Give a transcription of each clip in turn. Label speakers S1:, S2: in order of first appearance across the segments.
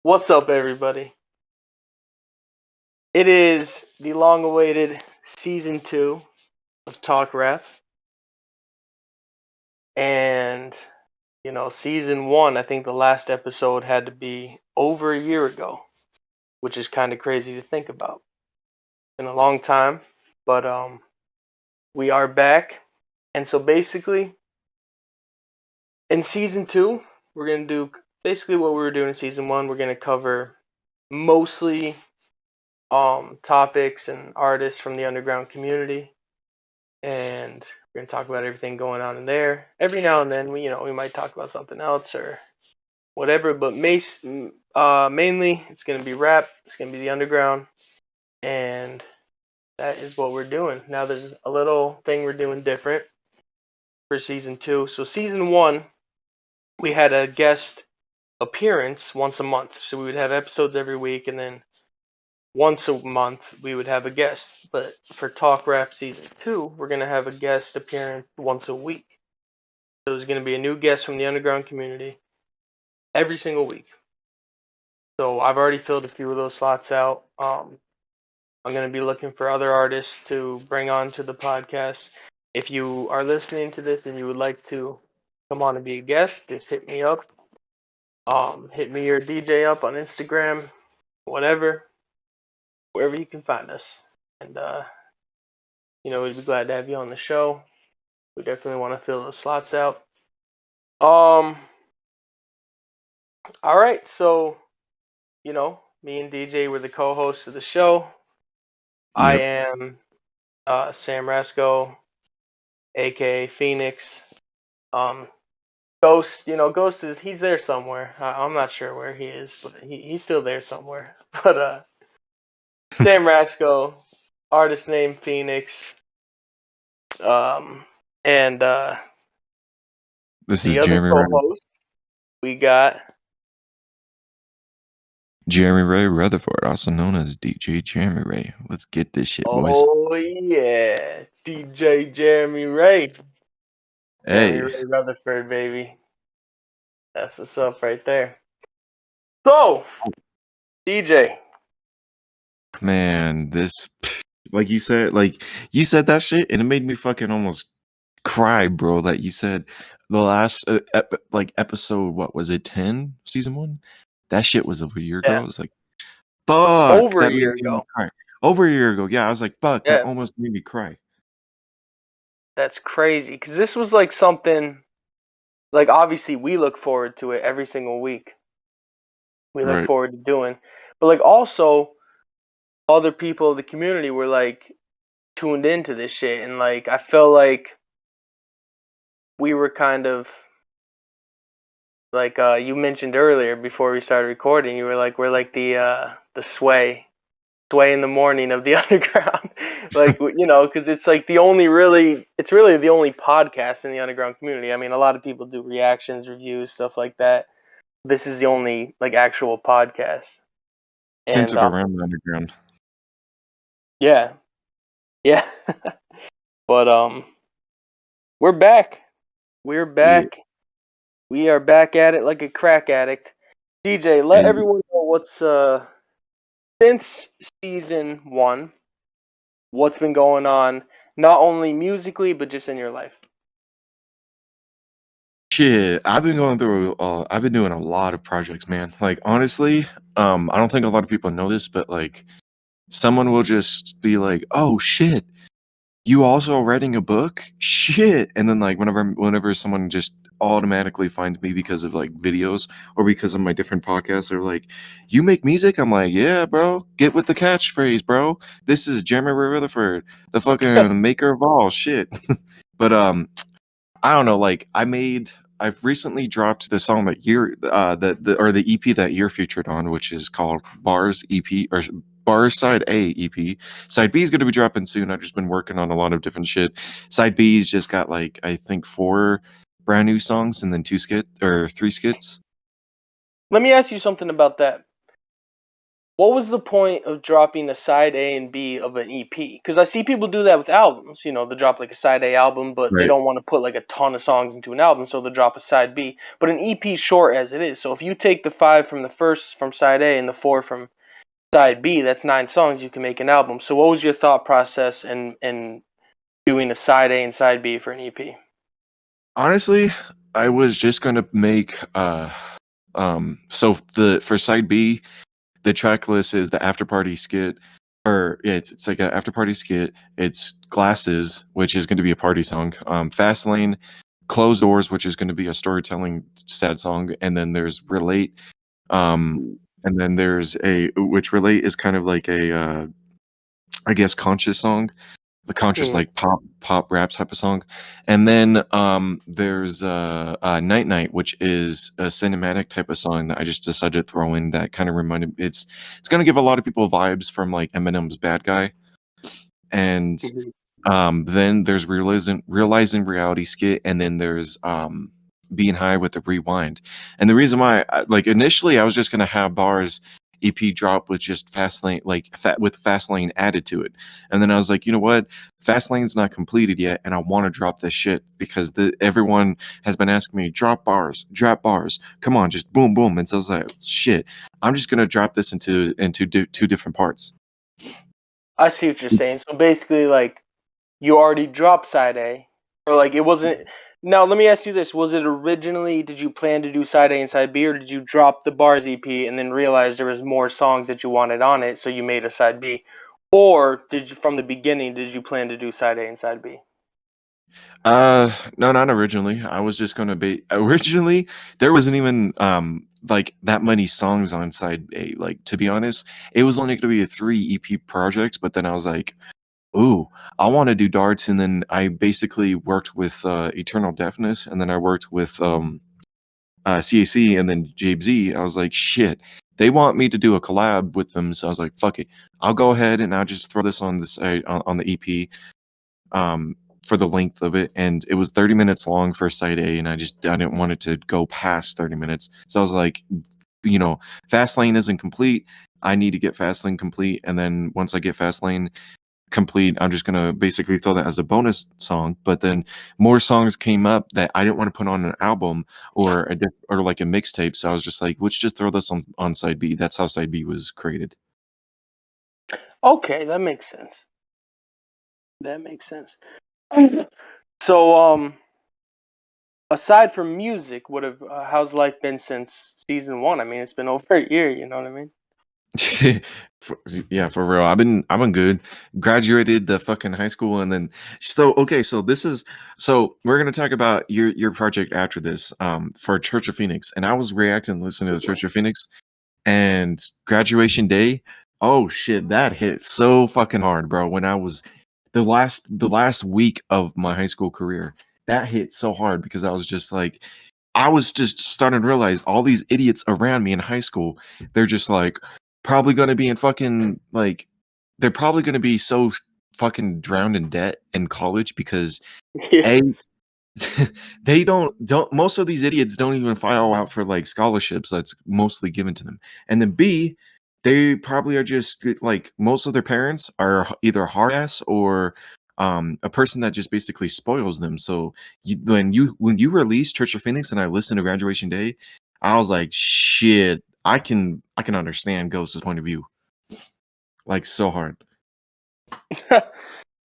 S1: What's up, everybody? It is the long awaited season 2 of Talk Ref. And, season 1, I think the last episode had to be over a year ago, which is kind of crazy to think about. Been a long time, but we are back. And so basically, in season 2, we're going to do basically what we were doing in season 1. We're going to cover mostly topics and artists from the underground community, and we're gonna talk about everything going on in there. Every now and then, we might talk about something else or whatever, but mainly it's gonna be rap. It's gonna be the underground, and that is what we're doing. Now, there's a little thing we're doing different for season 2. So season 1, we had a guest appearance once a month, so we would have episodes every week, and then once a month we would have a guest. But for Talk Rap season 2, we're gonna have a guest appearance once a week. So there's gonna be a new guest from the underground community every single week. So I've already filled a few of those slots out. I'm gonna be looking for other artists to bring on to the podcast. If you are listening to this and you would like to come on and be a guest, just hit me up. Hit me or DJ up on Instagram, whatever, wherever you can find us. And we'd be glad to have you on the show. We definitely want to fill those slots out. All right, so me and DJ were the co-hosts of the show. I am Sam Rasco, aka Phoenix. Ghost, Ghost he's there somewhere. I'm not sure where he is, but he's still there somewhere. But Sam Rasco, artist name Phoenix. And
S2: This
S1: the
S2: is
S1: other
S2: Jeremyray.
S1: co-host we got
S2: Jeremyray Rutherford, also known as DJ Jeremyray. Let's get this shit, boys.
S1: Oh yeah, DJ Jeremyray.
S2: Hey,
S1: Jeremyray Rutherford, baby. That's what's up right there. So, DJ.
S2: man, like you said that shit, and it made me fucking almost cry, bro. That you said the last episode, what was it, 10, season 1? That shit was over a year ago.
S1: Yeah.
S2: I was like, fuck,
S1: Over
S2: that
S1: a year
S2: made me
S1: ago.
S2: cry. Over a year ago, yeah. I was like, fuck, that
S1: Yeah.
S2: almost made me cry.
S1: That's crazy, because this was like something, like, obviously we look forward to it every single week. We look
S2: Right.
S1: forward to doing, but like also other people of the community were like tuned into this shit, and like I felt like we were kind of like you mentioned earlier before we started recording. You were like, we're like the sway in the morning of the underground. Like, because it's like it's really the only podcast in the underground community. I mean, a lot of people do reactions, reviews, stuff like that. This is the only like actual podcast. And
S2: Centered around the underground.
S1: yeah. But we're back. We're back.
S2: Yeah.
S1: We are back at it like a crack addict. DJ, let
S2: And
S1: everyone know what's since season 1, what's been going on, not only musically but just in your life.
S2: shit, I've been going through. I've been doing a lot of projects, man. Like honestly, I don't think a lot of people know this, but like, someone will just be like, "Oh shit, you also writing a book? Shit!" And then like, whenever someone just automatically finds me because of like videos or because of my different podcasts, they're like, "You make music?" I'm like, "Yeah, bro. Get with the catchphrase, bro. This is Jeremy Rutherford, the fucking maker of all shit." But I don't know. Like, I've recently dropped the song that the EP that you're featured on, which is called Bars EP, or Bars Side A EP. Side B is going to be dropping soon. I've just been working on a lot of different shit. Side B's just got like, I think 4 brand new songs and then 3 skits.
S1: Let me ask you something about that. what was the point of dropping a side A and B of an EP? Because I see people do that with albums. You know, they drop like a side A album, but they
S2: Right.
S1: don't want to put like a ton of songs into an album, so they drop a side B. But an EP is short as it is. So if you take the 5 from the first from side A and the 4 from side B, that's 9 songs. You can make an album. So what was your thought process in doing a side A and side B for an EP?
S2: Honestly, I was just gonna make so for side B, the track list is the after party skit, or yeah, it's like an after party skit. It's Glasses, which is going to be a party song. Fast Lane, Closed Doors, which is going to be a storytelling sad song, and then there's Relate. And then there's a which Relate is kind of like a I guess conscious song, the conscious
S1: Mhm.
S2: like pop rap type of song. And then there's Night Night, which is a cinematic type of song that I just decided to throw in that kind of reminded it's gonna give a lot of people vibes from like Eminem's Bad Guy. And
S1: Mhm.
S2: then there's realizing reality skit, and then there's being high with the rewind. And the reason why, like initially, I was just gonna have bars EP drop with just fast lane, like with fast lane added to it. And then I was like, you know what, fast lane's not completed yet, and I want to drop this shit because everyone has been asking me drop bars, come on, just boom boom. And so I was like, shit, I'm just gonna drop this into two different parts.
S1: I see what you're saying. So basically, like you already dropped side A, or like it wasn't. Now let me ask you this: was it originally? Did you plan to do side A and side B, or did you drop the bars EP and then realize there was more songs that you wanted on it, so you made a side B, or did you from the beginning did you plan to do side A and side B?
S2: No, not originally. I was just gonna be originally there wasn't even like that many songs on side A. Like to be honest, it was only gonna be a 3 EP project, but then I was like, ooh, I wanna do darts, and then I basically worked with Eternal Deafness, and then I worked with CAC and then Jabe Z. I was like, shit. They want me to do a collab with them, so I was like, fuck it. I'll go ahead and I'll just throw this on the side on the EP um, for the length of it, and it was 30 minutes long for side A, and I didn't want it to go past 30 minutes. So I was like, you know, fast lane isn't complete. I need to get fast lane complete, and then once I get fast lane complete, I'm just gonna basically throw that as a bonus song. But then more songs came up that I didn't want to put on an album or or like a mixtape. So I was just like, let's just throw this on side B. That's how side B was created.
S1: Okay, that makes sense. That makes sense. So aside from music, what have how's life been since season 1? I mean, it's been over a year. You know what I mean?
S2: For, yeah, for real. I've been good. Graduated the fucking high school, and then okay. So we're gonna talk about your project after this. For Church of Phoenix, and I was reacting, listening to Church of Phoenix, and graduation day. Oh shit, that hit so fucking hard, bro. When I was the last week of my high school career, that hit so hard because I was just like, I was just starting to realize all these idiots around me in high school, they're just like probably going to be in fucking like they're probably going to be so fucking drowned in debt in college because
S1: Yeah.
S2: a they don't most of these idiots don't even file out for like scholarships that's mostly given to them. And then B, they probably are just like most of their parents are either hard ass or a person that just basically spoils them. So when you release Church of Phoenix and I listened to Graduation Day, I was like, shit, I can understand Ghost's point of view. Like so hard.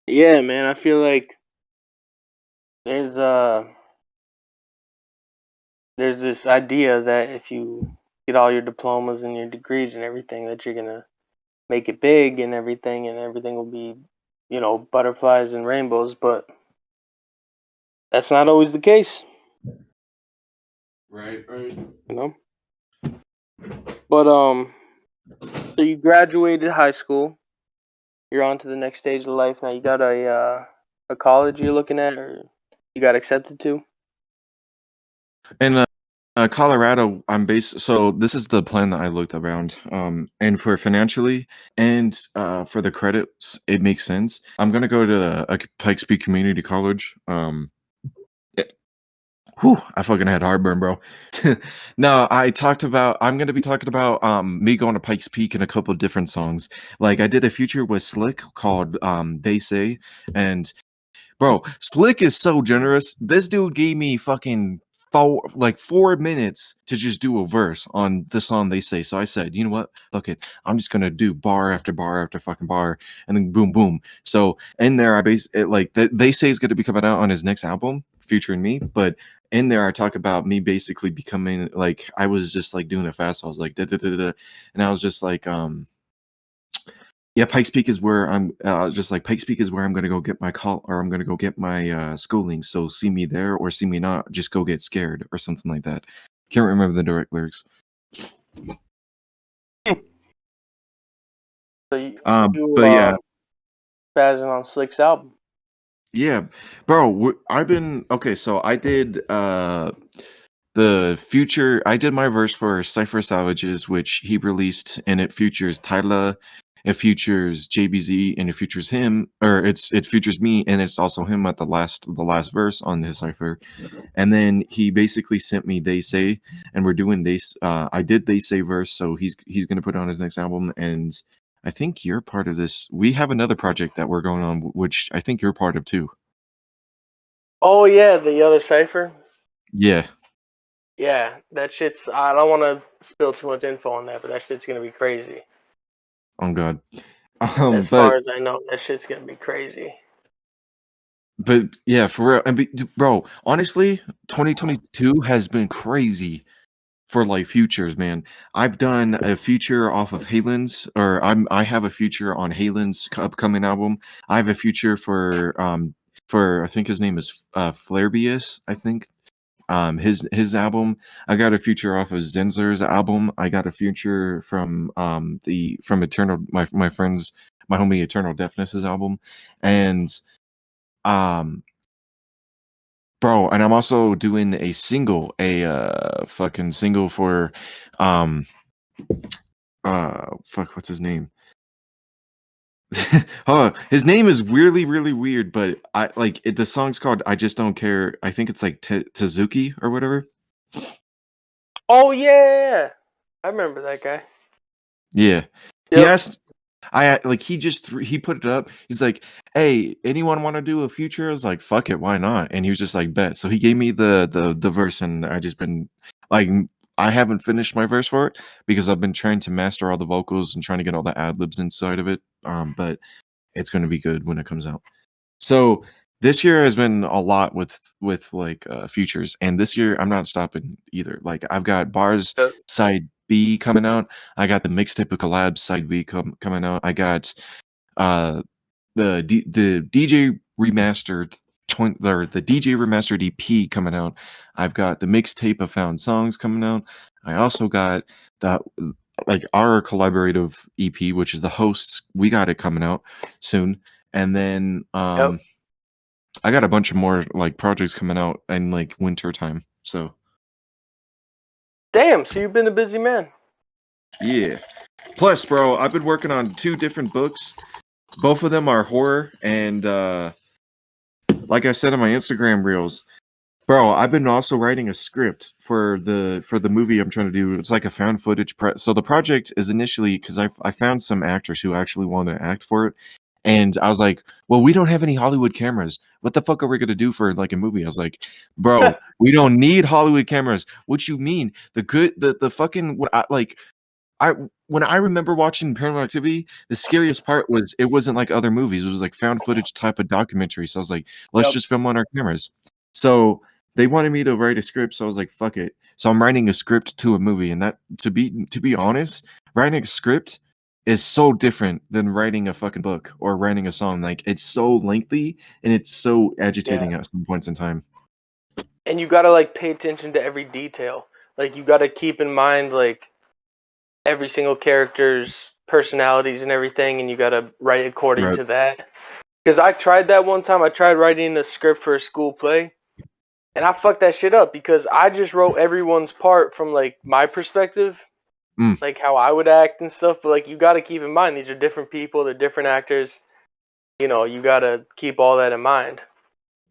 S1: Yeah, man. I feel like there's uh there's this idea that if you get all your diplomas and your degrees and everything that you're gonna make it big and everything will be, butterflies and rainbows, but that's not always the case,
S2: Right, right.
S1: you know. But so you graduated high school, you're on to the next stage of life. Now you got a college you're looking at or you got accepted to?
S2: And Colorado, I'm based. So this is the plan that I looked around. And for financially and for the credits, it makes sense. I'm gonna go to a Pikes Peak Community College. Whew, I fucking had heartburn, bro. No, I'm gonna be talking about me going to Pikes Peak in a couple of different songs. Like I did a feature with Slick called They Say, and bro, Slick is so generous. This dude gave me fucking 4 minutes to just do a verse on the song They Say. So I said, you know what? Look it, I'm just gonna do bar after bar after fucking bar, and then boom, boom. So in there, They Say is gonna be coming out on his next album featuring me, but in there I talk about me basically becoming like I was just like doing it fast. I was like da da da da, and I was just like yeah, Pikes Peak is where I'm just like Pikes Peak is where I'm gonna go get my call or I'm gonna go get my schooling. So see me there or see me not, just go get scared or something like that. Can't remember the direct lyrics.
S1: So you,
S2: But yeah,
S1: spazzing on Slick's album.
S2: yeah, bro. I've been okay. So I did the future. I did my verse for Cypher Savages, which he released, and it features Tyla, it features JBZ, and it features him, or it features me, and it's also him at the last verse on his cipher. And then he basically sent me They Say, and we're doing this. I did They Say verse, so he's gonna put it on his next album, and I think you're part of this. We have another project that we're going on, which I think you're part of too.
S1: Oh yeah, the other cipher.
S2: Yeah.
S1: Yeah, that shit's. I don't want to spill too much info on that, but that shit's gonna be crazy.
S2: Oh God.
S1: As
S2: But
S1: far as I know, that shit's gonna be crazy.
S2: yeah, for real. Bro, honestly, 2022 has been crazy for like futures, man. I've done a feature off of Halen's, or I have a feature on Halen's upcoming album. I have a feature for I think his name is Flairbius, I think. His album. I got a feature off of Zenzler's album. I got a feature from Eternal my friend's my homie Eternal Deafness's album. And um bro, and I'm also doing a fucking single for um fuck, what's his name? Oh, his name is really really weird, but the song's called I Just Don't Care. I think it's like Tazuki or whatever.
S1: Oh yeah, I remember that guy.
S2: Yeah. He
S1: Yep.
S2: asked he put it up. He's like, "Hey, anyone want to do a feature?" I was like, "Fuck it, why not?" And he was just like, "Bet." So he gave me the verse, and I just been like, I haven't finished my verse for it because I've been trying to master all the vocals and trying to get all the ad libs inside of it. But it's going to be good when it comes out. So this year has been a lot with features, and this year I'm not stopping either. Like I've got Bars
S1: Yep.
S2: Side B coming out. I got the mixtape of collabs Side B coming out. I got the DJ remastered the DJ remastered EP coming out. I've got the mixtape of found songs coming out. I also got the our collaborative EP, which is the hosts. We got it coming out soon, and then
S1: Yep.
S2: I got a bunch of more like projects coming out in like winter time. So
S1: Damn. So you've been a busy man.
S2: yeah. Plus, bro, I've been working on 2 different books. Both of them are horror, and like I said on my Instagram reels, bro, I've been also writing a script for the movie I'm trying to do. It's like a found footage. So the project is initially because I found some actors who actually want to act for it, and I was like, well, we don't have any Hollywood cameras. What the fuck are we gonna do for like a movie? I was like, bro, we don't need Hollywood cameras. What you mean? The fucking what I like. I When I remember watching Paranormal Activity, the scariest part was it wasn't like other movies. It was like found footage type of documentary. So I was like, let's
S1: Yep.
S2: just film on our cameras. So they wanted me to write a script, so I was like, fuck it. So I'm writing a script to a movie, and that to be honest, writing a script is so different than writing a fucking book or writing a song. Like it's so lengthy and it's so
S1: Yeah.
S2: agitating at some points in time.
S1: And you gotta like pay attention to every detail. Like you gotta keep in mind like every single character's personalities and everything, and you gotta write according
S2: Right.
S1: to that. Because I tried that one time. I tried writing a script for a school play, and I fucked that shit up because I just wrote everyone's part from like my perspective,
S2: Mm,
S1: like how I would act and stuff. But like you got to keep in mind these are different people, they're different actors. You got to keep all that in mind.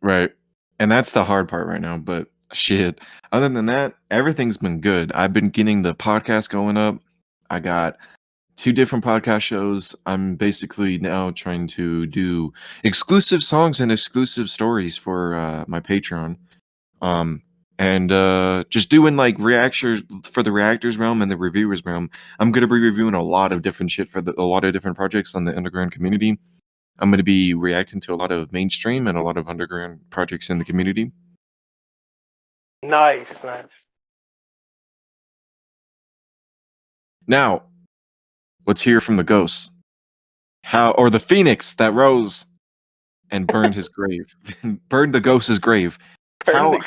S2: right. And that's the hard part right now, but Shit. Other than that, everything's been good. I've been getting the podcast going up. I got 2 different podcast shows. I'm basically now trying to do exclusive songs and exclusive stories for my Patreon. Um, and just doing like reactions for the reactors realm and the reviewers realm. I'm gonna be reviewing a lot of different shit for a lot of different projects on the underground community. I'm gonna be reacting to a lot of mainstream and a lot of underground projects in the community.
S1: Nice, nice.
S2: Now, let's hear from the ghosts. How or the phoenix that rose and burned his grave. Burned the ghost's grave.
S1: Burn
S2: How
S1: the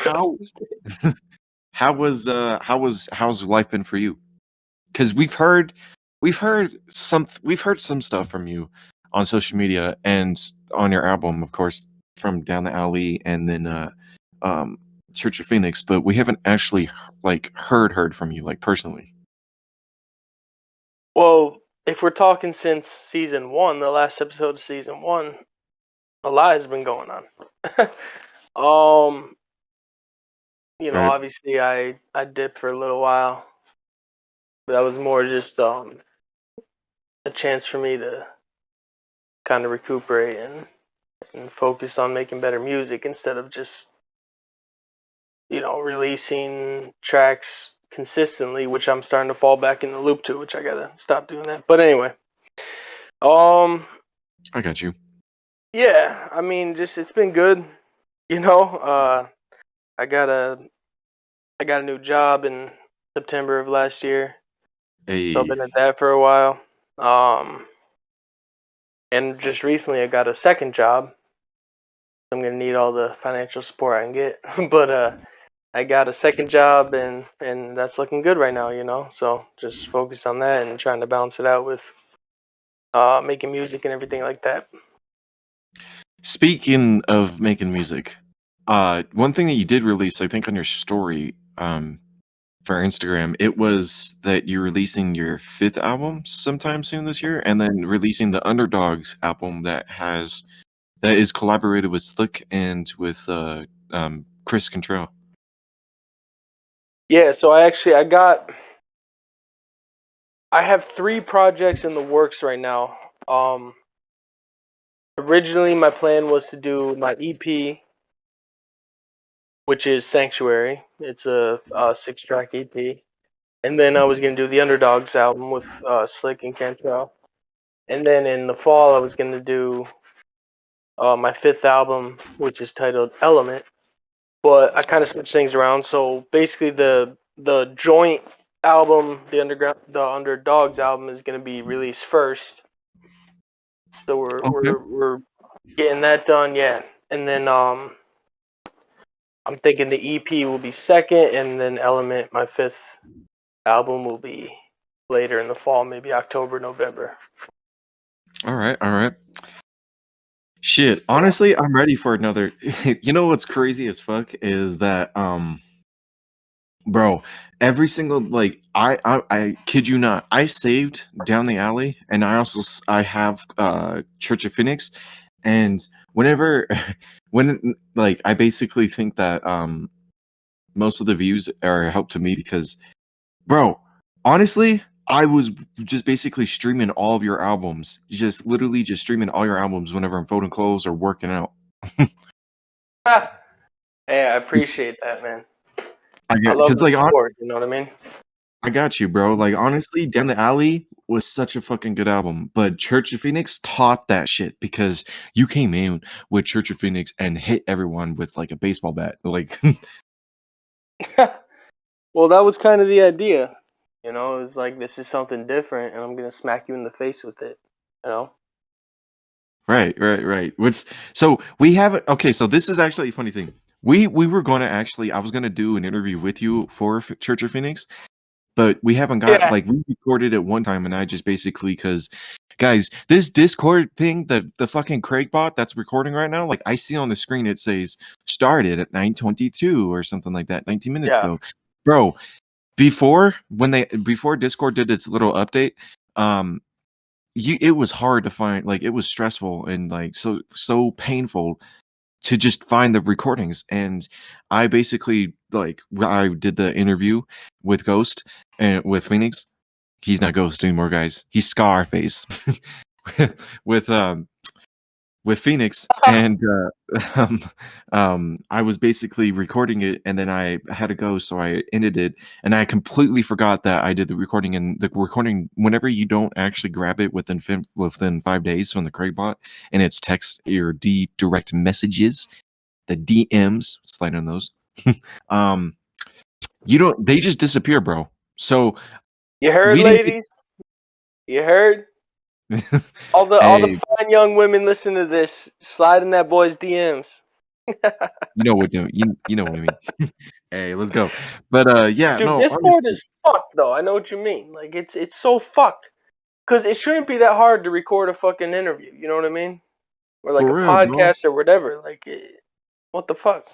S2: how
S1: ghost.
S2: how's life been for you? Because we've heard some stuff from you on social media and on your album, of course, from Down the Alley and then um Church of Phoenix, but we haven't actually like heard from you like personally.
S1: Well, if we're talking since season one, the last episode of season one, a lot has been going on. um,
S2: Right.
S1: obviously I dipped for a little while. But that was more just a chance for me to kind of recuperate and focus on making better music instead of just releasing tracks consistently, which I'm starting to fall back in the loop to, which I gotta stop doing that. But anyway, um,
S2: I got you.
S1: yeah, I mean, just it's been good. You know, uh, I got a I got a new job in September of last year, so I've
S2: Hey.
S1: been at that for a while. Um, and just recently I got a second job. I'm gonna need all the financial support I can get, but I got a second job and that's looking good right now. So just focus on that and trying to balance it out with making music and everything like that.
S2: Speaking of making music, one thing that you did release, I think, on your story, for Instagram, it was that you're releasing your 5th album sometime soon this year, and then releasing the Underdogs album that is collaborated with Slick and with Chris Contrell.
S1: Yeah, so I have 3 projects in the works right now. Originally my plan was to do my EP, which is Sanctuary. It's a 6-track EP. And then I was gonna do the Underdogs album with Slick and Cantrell. And then in the fall I was gonna do my 5th album, which is titled Element. But I kind of switched things around. So basically, the joint album, the Underdogs album, is gonna be released first. So we're
S2: Okay.
S1: we're we're getting that done, yeah. And then I'm thinking the EP will be second, and then Element, my 5th album, will be later in the fall, maybe October, November.
S2: All right. All right. Shit.
S1: Yeah.
S2: Honestly, I'm ready for another. You know what's crazy as fuck is that bro, every single like I kid you not, I saved Down the Alley, and I have Church of Phoenix, and whenever when like I basically think that most of the views are help to me because bro, honestly, I was just basically streaming all of your albums, just literally just streaming all your albums whenever I'm folding clothes or working out.
S1: Hey, I appreciate that, man.
S2: I
S1: I
S2: get
S1: love
S2: because
S1: the
S2: like
S1: support. You know what I mean?
S2: I got you, bro. Like honestly, Down the Alley was such a fucking good album, but Church of Phoenix taught that shit because you came in with Church of Phoenix and hit everyone with like a baseball bat. Like,
S1: Well, that was kind of the idea. It was like this is something different, and I'm gonna smack you in the face with it. You know?
S2: right. What's so we haven't okay, so this is actually a funny thing. We were gonna actually I was gonna do an interview with you for Church of Phoenix, but we haven't got
S1: Yeah,
S2: like we recorded it one time and I just basically because guys, this Discord thing, the fucking Craig bot that's recording right now, like I see on the screen it says started at 9:22 or something like that, 19 minutes
S1: yeah.
S2: ago. Bro, before Discord did its little update, um it was hard to find, like it was stressful and like so painful to just find the recordings, and I basically like I did the interview with Ghost and with Phoenix. He's not Ghost anymore, guys. He's Scarface with Phoenix, and I was basically recording it, and then I had to go, so I ended it, and I completely forgot that I did the recording. And the recording, whenever you don't actually grab it within 5 days from the Craigbot, and it's text or direct messages, the DMs, slide on those. You don't. They just disappear, bro. So
S1: You heard,
S2: we didn't.
S1: ladies? You heard? All the
S2: Hey,
S1: fine young women listen to this. Slide in that boy's DMs.
S2: you know what? You know what I mean. Hey, let's go. But yeah,
S1: Dude,
S2: no,
S1: Discord
S2: honestly,
S1: is fucked though. I know what you mean. Like it's so fucked. Cause it shouldn't be that hard to record a fucking interview. You know what I mean? Or like a
S2: for real, bro.
S1: podcast or whatever. What the fuck?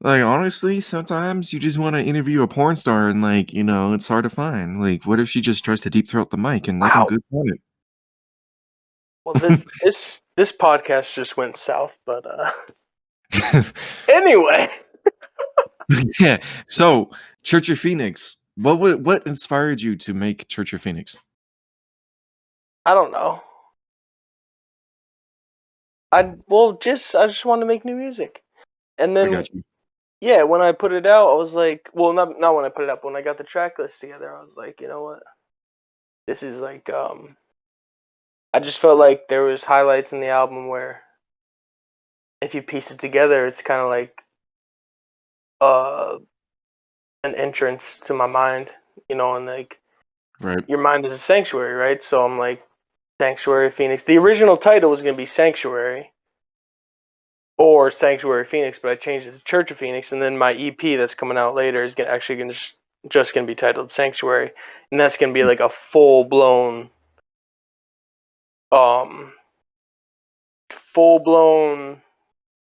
S2: Like honestly, sometimes you just want to interview a porn star, and like it's hard to find. Like, what if she just tries to deep throat the mic and nothing
S1: Wow.
S2: good on
S1: Well, this podcast just went south, but
S2: it?
S1: anyway,
S2: Yeah. So, Church of Phoenix. What inspired you to make Church of Phoenix?
S1: I don't know. I just want to make new music, and
S2: I
S1: then
S2: got you.
S1: yeah, when I put it out, I was like, well, not when I put it up. When I got the track list together, I was like, you know what? This is like I just felt like there was highlights in the album where if you piece it together, it's kind of like uh an entrance to my mind, and like
S2: Right.
S1: your mind is a sanctuary, right? So I'm like Sanctuary Phoenix. The original title was gonna be Sanctuary or Sanctuary Phoenix, but I changed it to Church of Phoenix, and then my EP that's coming out later is actually gonna just gonna be titled Sanctuary, and that's gonna be like a full blown um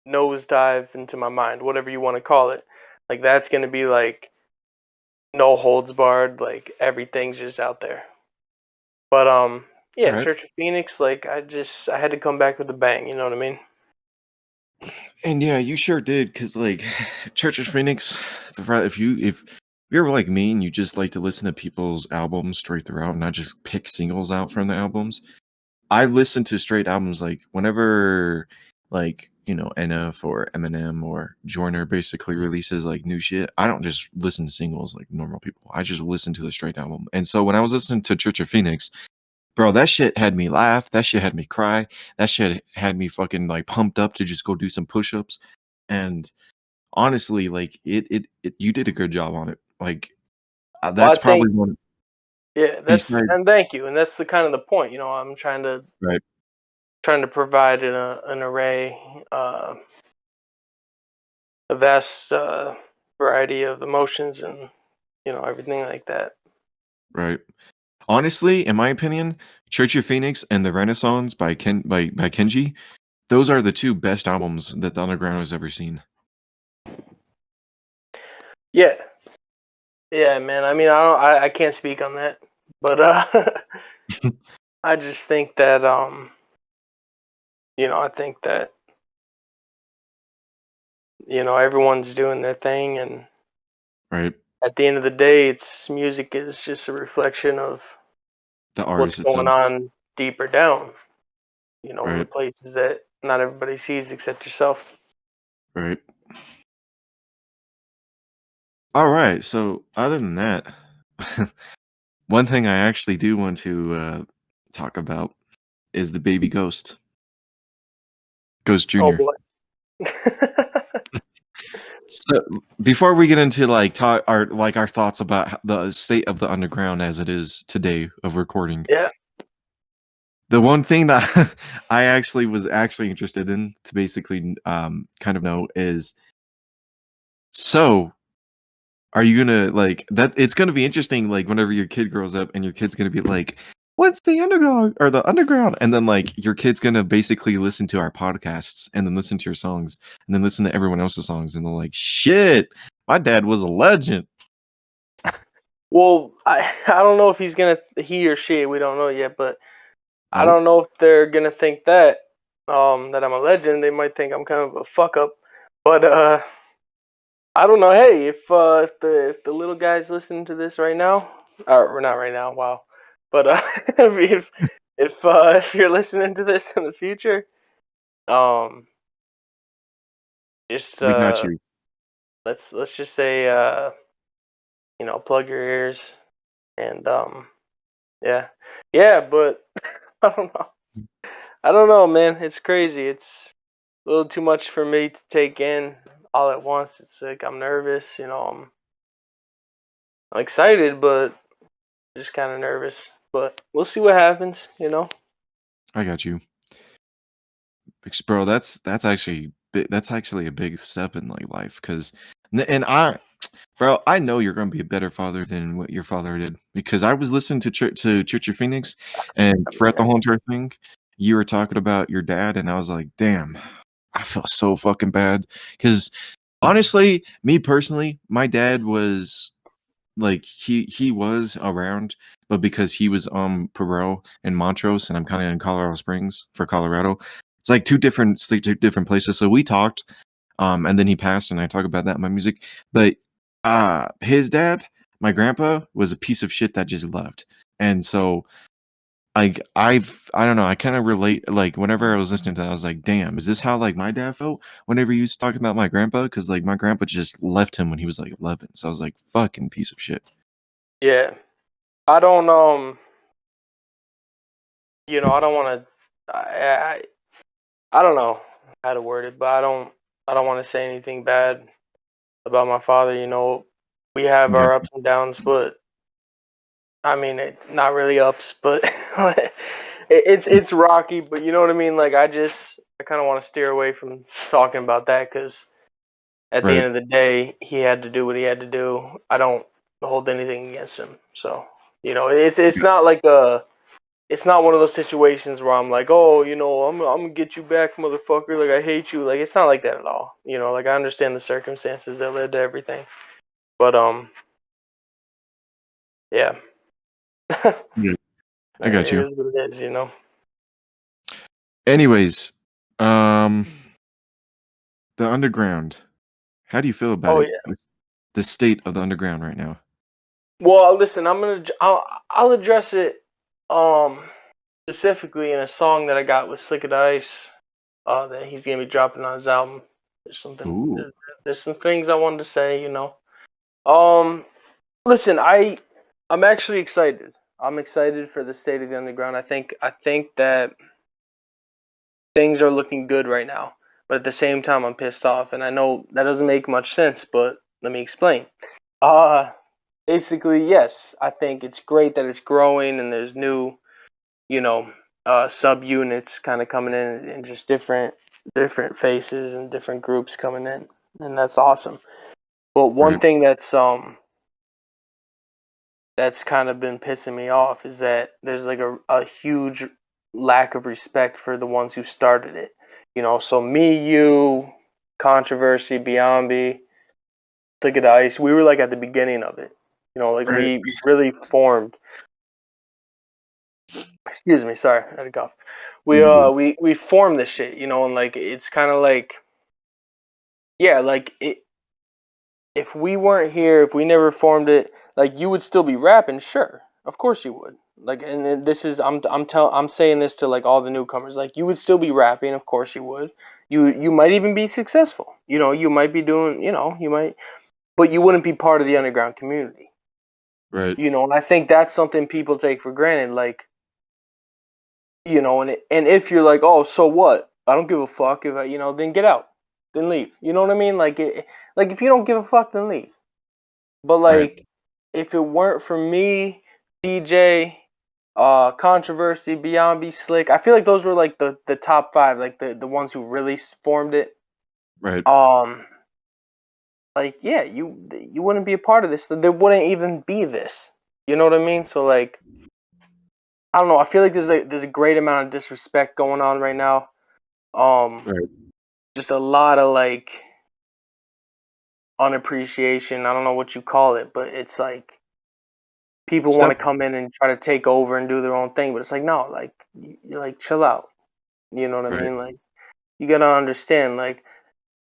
S1: nosedive into my mind, whatever you want to call it. Like that's gonna be like no holds barred, like everything's just out there. But yeah,
S2: Right.
S1: Church of Phoenix, like I had to come back with a bang, you know what I mean?
S2: And yeah, you sure did, because like Church of Phoenix, if you're like me and you just like to listen to people's albums straight throughout, not just pick singles out from the albums. I listen to straight albums like whenever like NF or Eminem or Joyner basically releases like new shit. I don't just listen to singles like normal people. I just listen to the straight album. And so when I was listening to Church of Phoenix, bro, that shit had me laugh. That shit had me cry. That shit had me fucking like pumped up to just go do some push-ups. And honestly, like it you did a good job on it. Like
S1: Well, I
S2: that's
S1: think
S2: probably one
S1: yeah,
S2: besides
S1: and thank you, and that's the kind of the point, I'm
S2: right,
S1: trying to provide an array, a vast variety of emotions and everything like that.
S2: right. Honestly, in my opinion, Church of Phoenix and The Renaissance by Kenji, those are the two best albums that the underground has ever seen.
S1: Yeah, yeah, man. I mean, I can't speak on that, but I just think that I think that everyone's doing their thing, and
S2: Right.
S1: at the end of the day, it's music is just a reflection of
S2: The
S1: what's
S2: artist
S1: going
S2: itself.
S1: on deeper down, the
S2: Right.
S1: places that not everybody sees except yourself.
S2: Right. All right. So other than that, one thing I actually do want to talk about is the baby Ghost
S1: Oh
S2: Jr.
S1: boy.
S2: So before we get into like talk our thoughts about the state of the underground as it is today of recording,
S1: Yeah.
S2: the one thing that I actually was interested in to basically kind of know is, so are you gonna like that? It's gonna be interesting, like whenever your kid grows up and your kid's gonna be like, "What's the underdog or the underground?" And then like your kid's gonna basically listen to our podcasts and then listen to your songs and then listen to everyone else's songs and they're like, "Shit, my dad was a legend."
S1: Well, I don't know if he or she, we don't know yet, but I
S2: Oh,
S1: don't know if they're gonna think that I'm a legend. They might think I'm kind of a fuck up. But I don't know. Hey, if the little guys listening to this right now, or not right now, wow, but if you're listening to this in the future, um, just
S2: We got you.
S1: let's just say plug your ears and yeah, yeah, but I don't know. I don't know, man. It's crazy. It's a little too much for me to take in all at once. It's like I'm nervous. I'm excited, but just kind of nervous. But we'll see what happens.
S2: I got you. Bro, that's actually a big step in like life because and I bro, I know you're gonna be a better father than what your father did because I was listening to Church of Phoenix, and
S1: I
S2: throughout
S1: mean,
S2: the whole entire thing, you were talking about your dad, and I was like, damn, I feel so fucking bad because honestly, me personally, my dad was like he was around, but because he was on parole in Montrose and I'm kind of in Colorado Springs for Colorado, it's like two different places. So we talked, and then he passed, and I talk about that in my music. But his dad, my grandpa, was a piece of shit that just left, and so like I don't know, I kind of relate. Like whenever I was listening to that, I was like, damn, is this how like my dad felt whenever he was talking about my grandpa? Because like my grandpa just left him when he was like 11, so I was like, fucking piece of shit.
S1: yeah. I don't I don't want to. I don't know how to word it, but I don't want to say anything bad about my father. We have
S2: Okay.
S1: our ups and downs, but I mean, not really ups, but it's rocky. But you know what I mean. Like I kind of want to steer away from talking about that because at the
S2: Right.
S1: end of the day, he had to do what he had to do. I don't hold anything against him. So it's not like it's not one of those situations where I'm like, oh, I'm gonna get you back, motherfucker. Like I hate you. Like it's not like that at all. Like I understand the circumstances that led to everything, but yeah, yeah,
S2: Yeah, I got
S1: it
S2: you.
S1: is what it is.
S2: Anyways, um, the underground. How do you feel about
S1: Oh
S2: it?
S1: yeah.
S2: The state of the underground right now.
S1: Well, listen, I'll address it um specifically in a song that I got with Slick of the Ice. That he's gonna be dropping on his album. There's something.
S2: Ooh,
S1: There's some things I wanted to say. Um, Listen, I'm actually excited. I'm excited for the state of the underground. I think that things are looking good right now, but at the same time, I'm pissed off, and I know that doesn't make much sense. But let me explain. Uh Basically, yes, I think it's great that it's growing and there's new, you know, subunits kind of coming in and just different faces and different groups coming in, and that's awesome. But one
S2: right.
S1: thing that's kind of been pissing me off is that there's like a huge lack of respect for the ones who started it. So me, you, Controversy, Beyond, Look at the Ice, we were like at the beginning of it. Like
S2: Right.
S1: we really formed. Excuse me, sorry, I had a cough. We
S2: You good.
S1: we formed this shit, and like it's kind of like, yeah, like if we weren't here, if we never formed it, like you would still be rapping, sure, of course you would. Like, and then this is I'm saying this to like all the newcomers, like you would still be rapping, of course you would. You might even be successful. You might be doing, you might, but you wouldn't be part of the underground community.
S2: Right.
S1: And I think that's something people take for granted. Like, and if you're like, oh, so what? I don't give a fuck if then get out, then leave. You know what I mean? Like if you don't give a fuck, then leave. But
S2: Right.
S1: like, if it weren't for me, DJ, Controversy, Beyond, Slick, I feel like those were like the top five, like the ones who really formed it.
S2: Right.
S1: Um, like yeah, you wouldn't be a part of this. There wouldn't even be this. You know what I mean? So like, I don't know. I feel like there's a great amount of disrespect going on right now. Um,
S2: Right.
S1: just a lot of like unappreciation. I don't know what you call it, but it's like people want
S2: Step.
S1: to come in and try to take over and do their own thing, but it's like no, like you like chill out. You know what I
S2: Right.
S1: mean? Like you gotta understand, like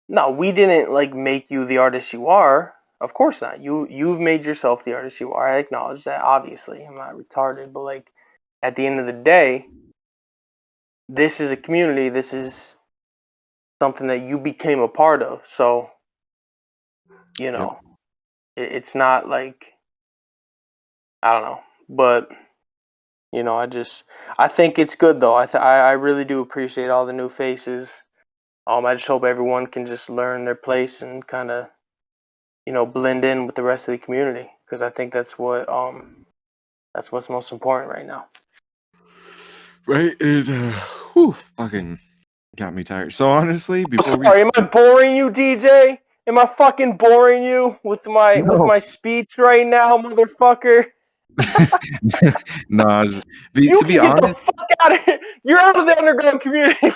S1: No, we didn't like make you the artist you are. Of course not. You've made yourself the artist you are. I acknowledge that. Obviously, I'm not retarded, but like at the end of the day, this is a community. This is something that you became a part of. So you
S2: Yep.
S1: know, it's not like I don't know, but I think it's good though. I really do appreciate all the new faces. I just hope everyone can just learn their place and kind of blend in with the rest of the community because I think that's what's most important right now.
S2: Right. It fucking got me tired. So honestly, before we
S1: Sorry, am I boring you, DJ? Am I fucking boring you with my
S2: no,
S1: speech right now, motherfucker?
S2: no,
S1: You
S2: to be
S1: can get the
S2: honest,
S1: fuck out of here. You're out of the underground community,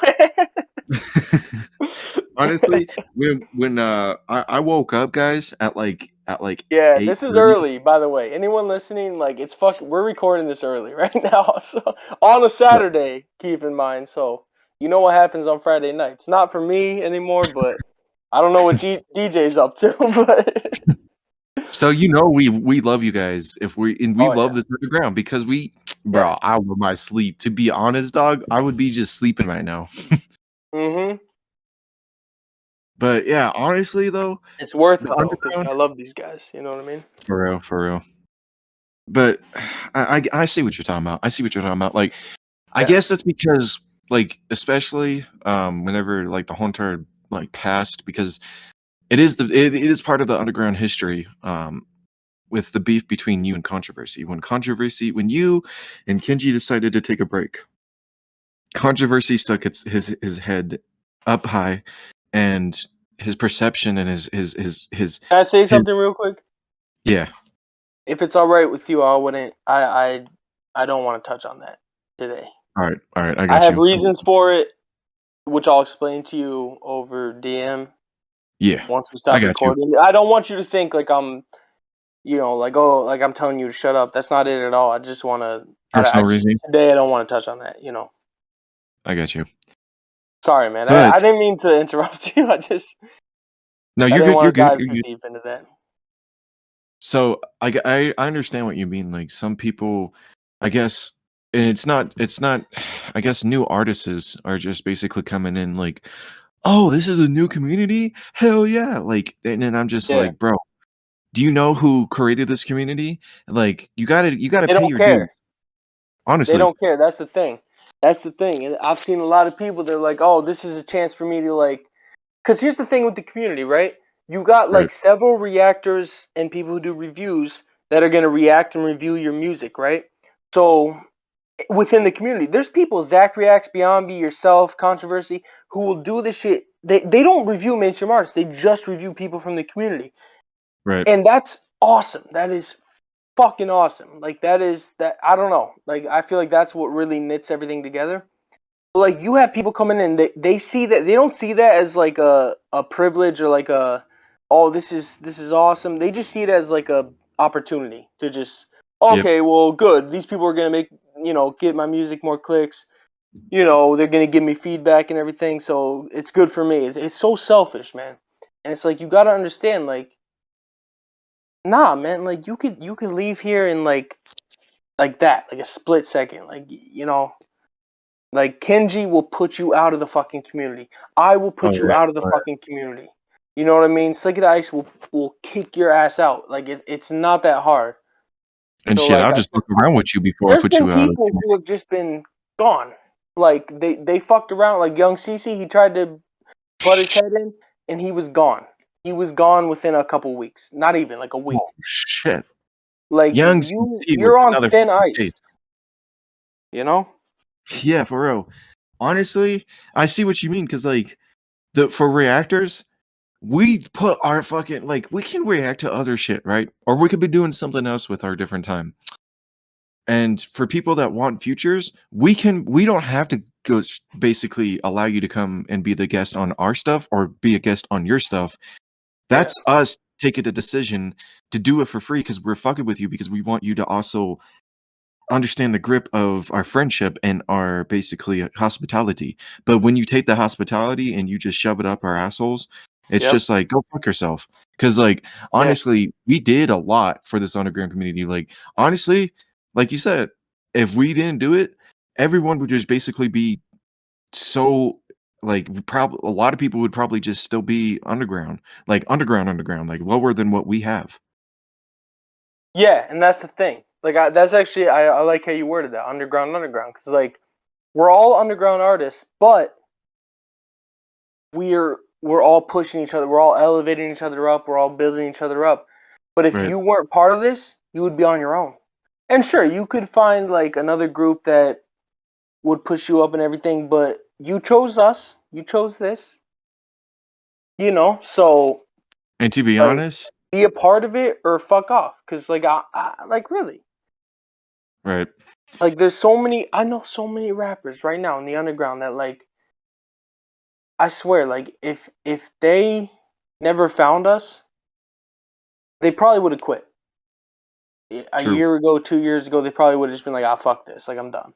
S2: honestly,
S1: man.
S2: when I woke up, guys, at like
S1: Yeah,
S2: eight
S1: this is
S2: thirty.
S1: early, by the way. Anyone listening, like it's fuck we're recording this early right now. So on a Saturday, keep in mind. So you know what happens on Friday nights. Not for me anymore, but I don't know what DJ's up to, but
S2: So we love you guys if we
S1: oh
S2: love
S1: yeah.
S2: this underground because
S1: Yeah.
S2: bro, I love my sleep. To be honest, dog, I would be just sleeping right now.
S1: Mhm.
S2: But yeah, honestly though,
S1: It's worth
S2: the
S1: it though cuz
S2: underground
S1: I love these guys, you know what I mean?
S2: for real, for real. But I see what you're talking about. I see what you're talking about. Like I
S1: Yeah.
S2: guess that's because like especially whenever like the hunter like passed because it is part of the underground history with the beef between you and controversy. When you and Kenji decided to take a break, controversy stuck his head up high, and his perception and
S1: Can I say
S2: his
S1: something real quick?
S2: yeah.
S1: If it's all right with you, I wouldn't I don't want to touch on that today.
S2: All right, I
S1: I
S2: got
S1: have
S2: you.
S1: reasons for it which I'll explain to you over DM
S2: Yeah,
S1: once we
S2: I
S1: stop
S2: got you.
S1: recording. I don't want you to think like I'm, like oh, like I'm telling you to shut up. That's not it at all. I just want to. I
S2: Personal
S1: just
S2: reasons.
S1: today I don't want to touch on that.
S2: I got you.
S1: Sorry, man. I
S2: But
S1: didn't mean to interrupt you.
S2: no,
S1: I
S2: you're
S1: didn't
S2: good. You're
S1: want to
S2: good.
S1: dive
S2: You're
S1: too
S2: good.
S1: deep into that.
S2: So I understand what you mean. Like some people, I guess it's not. I guess new artists are just basically coming in like, oh, this is a new community. Hell yeah! Like, and then I'm just
S1: Yeah,
S2: like, bro, do you know who created this community? Like, you gotta
S1: they
S2: pay
S1: don't
S2: your
S1: care.
S2: dues.
S1: They
S2: Honestly,
S1: don't care. That's the thing. That's the thing. And I've seen a lot of people. They're like, oh, this is a chance for me to like. Because here's the thing with the community, right? You got
S2: right,
S1: like several reactors and people who do reviews that are going to react and review your music, right? So within the community, there's people, Zach Reacts, Beyond Me, yourself, Controversy, who will do this shit. They don't review mainstream artists, they just review people from the community.
S2: right.
S1: And that's awesome. That is fucking awesome. Like, that, I don't know. Like, I feel like that's what really knits everything together. Like you have people coming in, they see that they don't see that as like a privilege or like a oh this is awesome. They just see it as like a opportunity to just
S2: Yep,
S1: okay, well good. These people are gonna make get my music more clicks. They're gonna give me feedback and everything, so it's good for me. It's so selfish, man. And it's like you gotta understand, like, nah, man, like you could leave here in like that, like a split second, like Kenji will put you out of the fucking community. I will
S2: oh
S1: put you
S2: yeah,
S1: out of the
S2: oh,
S1: fucking community. You know what I mean? Slick It Ice will kick your ass out. Like it's not that hard.
S2: yeah. And
S1: So
S2: shit,
S1: like
S2: I'll just fuck
S1: 'cause
S2: around with you before I
S1: there's
S2: put
S1: been
S2: you out of.
S1: people who have just been gone. Like they fucked around. Like Young CC, he tried to butt his head in, and he was gone. He was gone within a couple weeks. Not even like a week.
S2: Oh shit.
S1: Like
S2: Young CC was
S1: you're on
S2: another
S1: thin
S2: fucking
S1: ice.
S2: case.
S1: You know?
S2: Yeah, for real. Honestly, I see what you mean because like for reactors, we put our fucking like we can react to other shit, right? Or we could be doing something else with our different time. And for people that want futures, we don't have to basically allow you to come and be the guest on our stuff or be a guest on your stuff.
S1: Yeah.
S2: That's us taking the decision to do it for free because we're fucking with you because we want you to also understand the grip of our friendship and our basically hospitality. But when you take the hospitality and you just shove it up our assholes, It's
S1: Yep.
S2: just like, go fuck yourself. Because, like,
S1: Yeah.
S2: honestly, we did a lot for this underground community. Like, honestly, like you said, if we didn't do it, everyone would just basically be so like probably a lot of people would probably just still be underground, like underground, like lower than what we have.
S1: Yeah, and that's the thing. Like, that's actually I like how you worded that, underground, because like we're all underground artists, but we're all pushing each other, we're all elevating each other up, we're all building each other up. But if
S2: Right.
S1: you weren't part of this, you would be on your own. And sure, you could find like another group that would push you up and everything, but you chose us, you chose this, so
S2: And to be
S1: like
S2: honest,
S1: be a part of it or fuck off, because like I like really.
S2: right.
S1: Like I know so many rappers right now in the underground that like I swear like if they never found us, they probably would have quit. A
S2: True.
S1: year ago, 2 years ago, they probably would have just been like, "Ah, fuck this, like I'm done."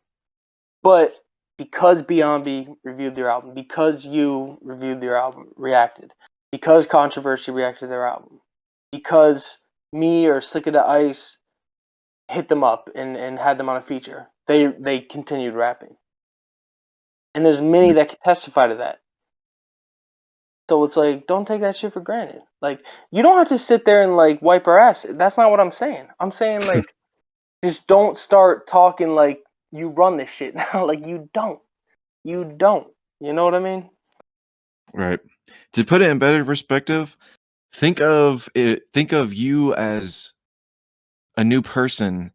S1: But because Beyond B reviewed their album, because you reviewed their album, reacted, because Controversy reacted to their album, because me or Slick of the Ice hit them up and had them on a feature, they continued rapping. And there's many
S2: Yep.
S1: that can testify to that. So it's like, don't take that shit for granted. Like, you don't have to sit there and like wipe our ass. That's not what I'm saying. I'm saying like, just don't start talking like you run this shit now. Like you don't. You don't. You know what I mean?
S2: Right. To put it in better perspective, think of it. Think of you as a new person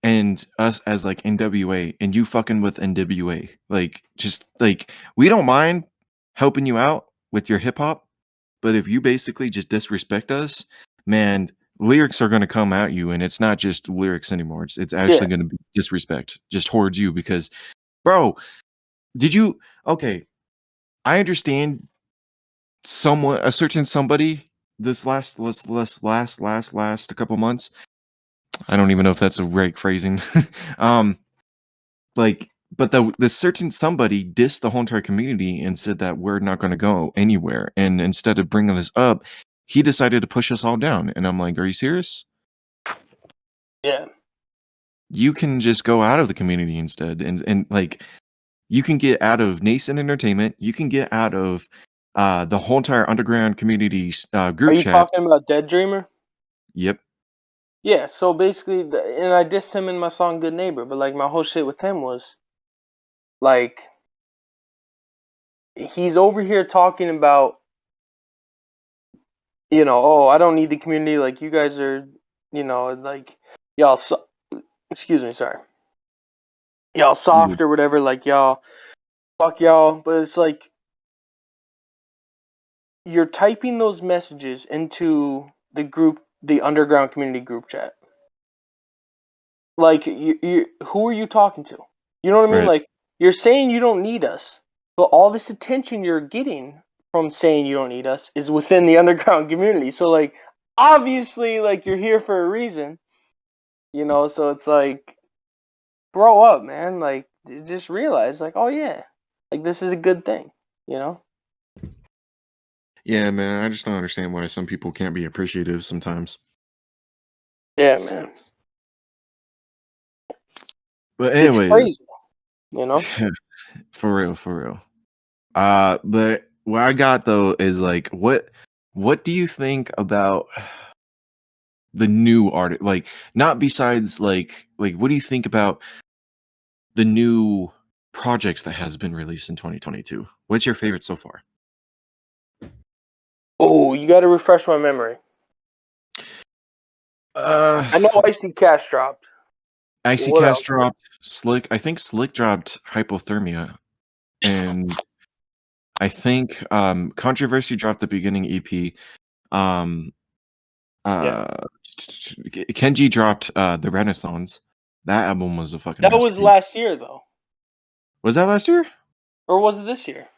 S2: and us as like NWA and you fucking with NWA. Like just like we don't mind helping you out with your hip hop, but if you basically just disrespect us, man, lyrics are going to come at you and it's not just lyrics anymore. It's
S1: Yeah.
S2: actually going to be disrespect just towards you because bro, did you okay, I understand someone a certain somebody this last a couple months. I don't even know if that's a right phrasing. um Like, but the certain somebody dissed the whole entire community and said that we're not gonna go anywhere, and instead of bringing us up, he decided to push us all down, and I'm like, "Are you serious?
S1: Yeah.
S2: You can just go out of the community instead, and, like, you can get out of Nascent Entertainment, you can get out of, the whole entire underground community
S1: Are
S2: group
S1: you
S2: chat."
S1: talking about Dead Dreamer?
S2: Yep,
S1: Yeah. So basically, and I dissed him in my song "Good Neighbor," but like my whole shit with him was like he's over here talking about oh, I don't need the community. Like you guys are, like y'all. Excuse me, sorry. Y'all
S2: you're good.
S1: soft or whatever. Like y'all, fuck y'all. But it's like you're typing those messages into the underground community group chat. Like who are you talking to? You know what I mean?
S2: Right.
S1: Like you're saying you don't need us, but all this attention you're getting from saying you don't need us is within the underground community. So like obviously like you're here for a reason, so it's like grow up, man. Like just realize like, oh yeah, like this is a good thing, you know?
S2: Yeah, man, I just don't understand why some people can't be appreciative sometimes.
S1: Yeah, man.
S2: But
S1: It's
S2: anyways,
S1: crazy, you know?
S2: for real, for real. But what I got though is like, what do you think about the new art? Like, not besides like, what do you think about the new projects that has been released in 2022? What's your favorite so far?
S1: Oh, you got to refresh my memory.
S2: Uh,
S1: I know Icy Cash dropped.
S2: Icy
S1: What
S2: Cash
S1: else?
S2: dropped Slick. I think Slick dropped Hypothermia, and I think Controversy dropped the beginning EP. Um,
S1: Yeah,
S2: uh, Kenji dropped the Renaissance. That album was a fucking
S1: that was
S2: masterpiece.
S1: last year though,
S2: Was that last year?
S1: or was it this year?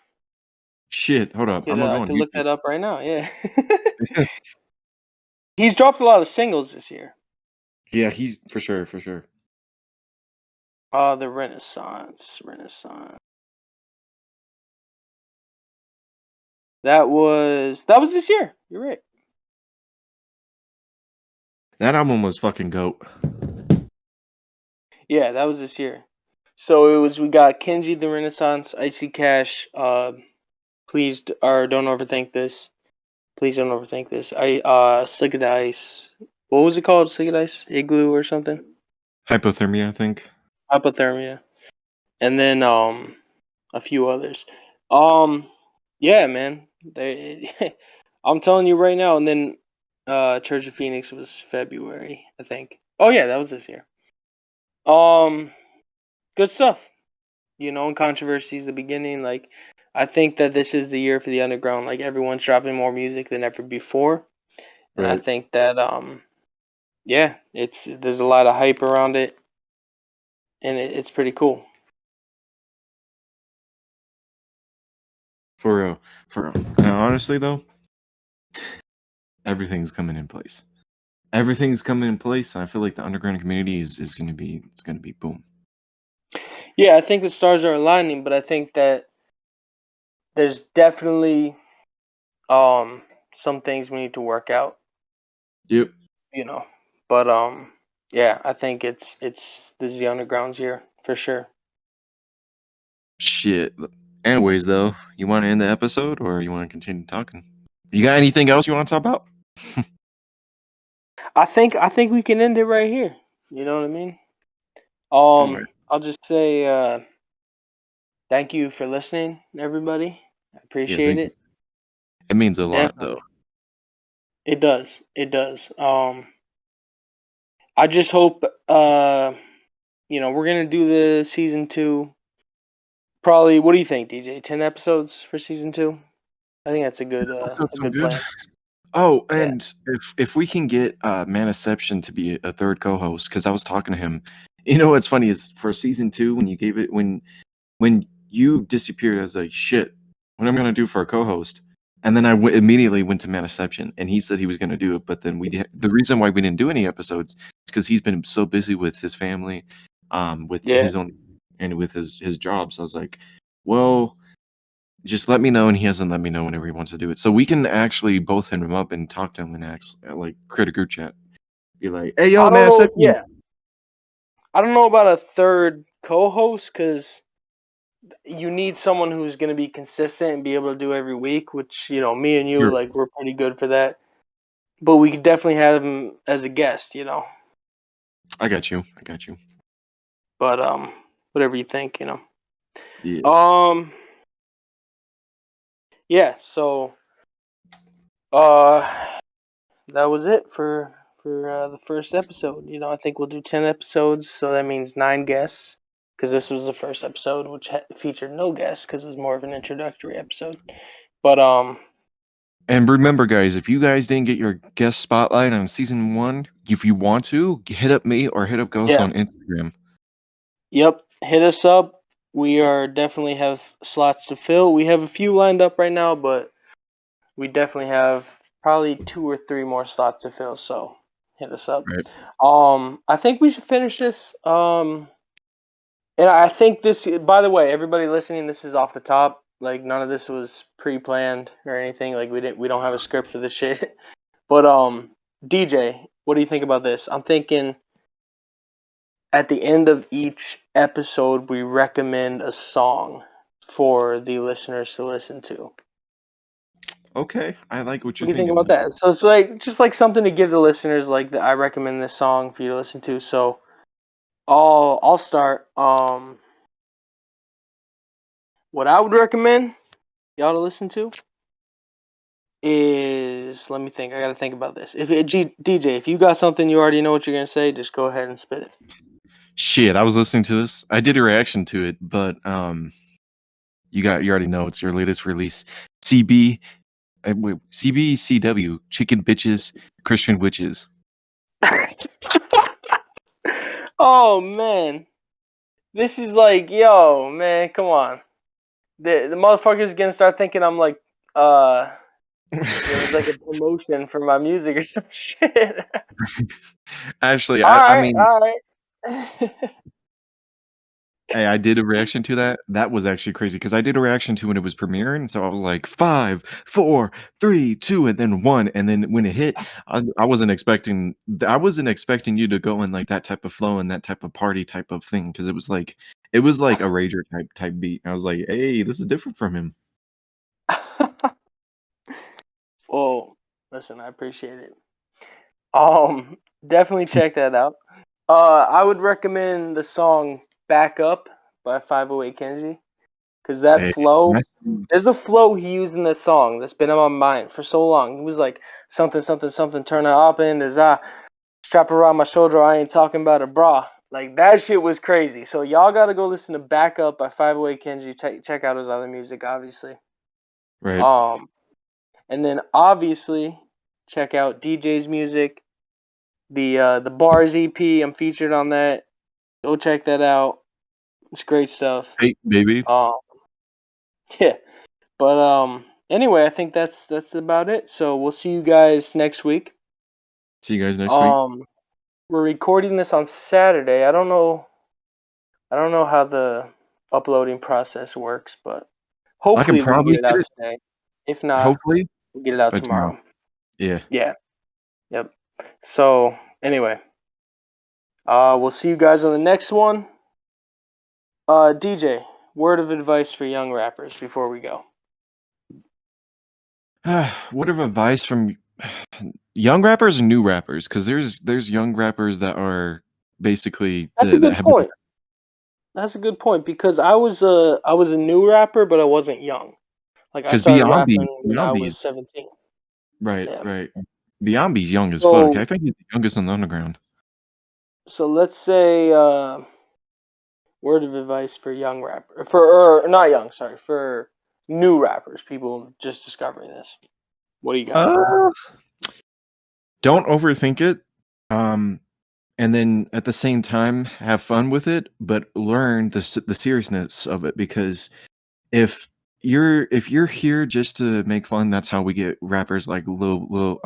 S2: Shit, hold up. I'm gonna
S1: I
S2: go on
S1: could look
S2: YouTube.
S1: that up right now. Yeah, he's dropped a lot of singles this year.
S2: Yeah, he's for sure, for sure.
S1: The Renaissance. That was this year. You're right.
S2: That album was fucking goat.
S1: Yeah, that was this year. So we got Kenji the Renaissance, Icy Cash, please or don't overthink this. Please don't overthink this. Slick of the Ice. What was it called? Slick of the Ice? Igloo or something?
S2: Hypothermia, I think.
S1: Hypothermia. And then a few others. Yeah, man. They I'm telling you right now, and then Church of Phoenix was February, I think. Oh yeah, that was this year. Good stuff. And controversy's the beginning. Like, I think that this is the year for the underground. Like, everyone's dropping more music than ever before, and I
S2: Right.
S1: think that yeah, there's a lot of hype around it, and it's pretty cool.
S2: For real. For real. And honestly, though, everything's coming in place. Everything's coming in place, and I feel like the underground community is gonna be boom.
S1: Yeah, I think the stars are aligning, but I think that there's definitely some things we need to work out.
S2: Yep.
S1: But yeah, I think it's this is the underground's year for sure.
S2: Shit. Anyways, though, you want to end the episode or you want to continue talking? You got anything else you want to talk about?
S1: I think we can end it right here. You know what I mean?
S2: Alright.
S1: I'll just say thank you for listening, everybody. I
S2: Yeah,
S1: appreciate
S2: thank you.
S1: it.
S2: It means a lot,
S1: Definitely.
S2: though.
S1: It does. It does. I just hope we're gonna do the season 2. Probably, what do you think, DJ? 10 episodes for season 2? I think that's a good
S2: Good.
S1: plan.
S2: Oh,
S1: Yeah.
S2: and if we can get Manaception to be a third co-host, because I was talking to him. You know what's funny is for season 2, when you disappeared, I was like, shit, what am I gonna do for a co-host? And then I immediately went to Manaception, and he said he was gonna do it, but then the reason why we didn't do any episodes is because he's been so busy with his family, with
S1: Yeah.
S2: his own and with his job. So I was like, well, just let me know, and he hasn't let me know whenever he wants to do it. So we can actually both hit him up and talk to him and like create a group chat. Be like, hey yo,
S1: I don't know.
S2: Manaception.
S1: Yeah. I don't know about a third co-host because you need someone who's going to be consistent and be able to do every week, which, me and you,
S2: Sure.
S1: like, we're pretty good for that. But we could definitely have him as a guest.
S2: I got you.
S1: But whatever you think.
S2: Yeah.
S1: Yeah, so that was it for the first episode. I think we'll do 10 episodes, so that means 9 guests, because this was the first episode, which featured no guests because it was more of an introductory episode. But
S2: And remember, guys, if you guys didn't get your guest spotlight on season 1, if you want to, hit up me or hit up Ghost
S1: yeah,
S2: on Instagram.
S1: yep, hit us up. We are definitely have slots to fill. We have a few lined up right now, but we definitely have probably 2 or 3 more slots to fill. So hit us up.
S2: Right.
S1: I think we should finish this. And I think this, by the way, everybody listening, this is off the top. Like, none of this was pre-planned or anything. Like, we don't have a script for this shit. But DJ, what do you think about this? I'm thinking at the end of each episode, we recommend a song for the listeners to listen to.
S2: Okay, I like what
S1: What
S2: you're
S1: do you think
S2: thinking.
S1: about that? So it's like just like something to give the listeners, like, I recommend this song for you to listen to. So I'll start. What I would recommend y'all to listen to is, let me think. I gotta think about this. DJ, if you got something you already know what you're gonna say, just go ahead and spit it.
S2: Shit, I was listening to this. I did a reaction to it, but you already know it's your latest release. CBCW, Chicken Bitches, Christian Witches.
S1: Oh man, this is like, yo, man, come on. The motherfucker's gonna start thinking I'm like, it's like a promotion for my music or some shit.
S2: Actually,
S1: All
S2: I
S1: right,
S2: mean,
S1: all right.
S2: Hey, I did a reaction to that. That was actually crazy because I did a reaction to when it was premiering, so I was like 5, 4, 3, 2, and then 1, and then when it hit, I wasn't expecting you to go in like that type of flow and that type of party type of thing because it was like a rager type beat. I was like, "Hey, this is different from him."
S1: Well, listen, I appreciate it. Definitely check that out. I would recommend the song "Back Up" by 508 Kenji, because that
S2: Hey,
S1: flow,
S2: that's
S1: there's a flow he used in that song that's been on my mind for so long. He was like something, something, something, turn it up in is strap around my shoulder. I ain't talking about a bra. Like that shit was crazy. So y'all gotta go listen to "Back Up" by 508 Kenji. Check out his other music, obviously.
S2: right.
S1: Um, and then obviously check out DJ's music. The Bars EP, I'm featured on that. Go check that out. It's great stuff.
S2: Hey, baby.
S1: Um, yeah. But anyway, I think that's about it. So we'll see you guys next week.
S2: See you guys next week.
S1: Um, we're recording this on Saturday. I don't know how the uploading process works, but
S2: I can
S1: hopefully we can get
S2: probably
S1: it
S2: get
S1: out
S2: it,
S1: today. If not,
S2: hopefully,
S1: we'll get it out
S2: by tomorrow.
S1: tomorrow.
S2: Yeah.
S1: Yeah. Yep. So anyway, we'll see you guys on the next one. DJ, word of advice for young rappers before we go.
S2: What of advice from young rappers and new rappers? Because there's young rappers that are basically
S1: That's a
S2: that
S1: good
S2: have been
S1: point. That's a good point because I was a new rapper, but I wasn't young. Like I
S2: because
S1: started
S2: Beyond
S1: rapping when I was 17.
S2: right,
S1: Yeah.
S2: right. Beyonce's young as fuck.
S1: So
S2: I think he's the youngest on the underground.
S1: so let's say word of advice for young rapper for or not young, sorry, for new rappers, people just discovering this. What do you got?
S2: Uh, don't overthink it. Um, and then at the same time, have fun with it, but learn the seriousness of it because if if you're here just to make fun, that's how we get rappers like Lil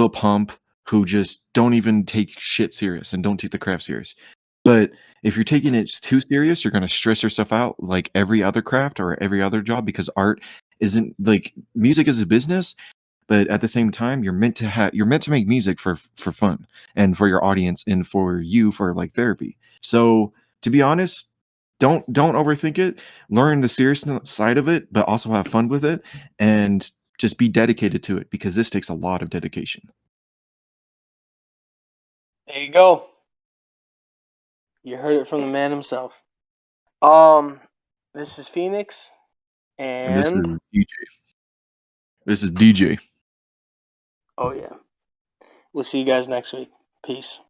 S2: Pump, who just don't even take shit serious and don't take the craft serious. But if you're taking it too serious, you're gonna stress yourself out like every other craft or every other job because art isn't like music is a business, but at the same time, you're meant to make music for fun and for your audience and for you for like therapy. So to be honest, don't overthink it. Learn the seriousness side of it, but also have fun with it and just be dedicated to it because this takes a lot of dedication.
S1: There you go. You heard it from the man himself. Um, this is Phoenix,
S2: And this
S1: and
S2: is DJ. This is DJ.
S1: oh yeah, we'll see you guys next week. Peace.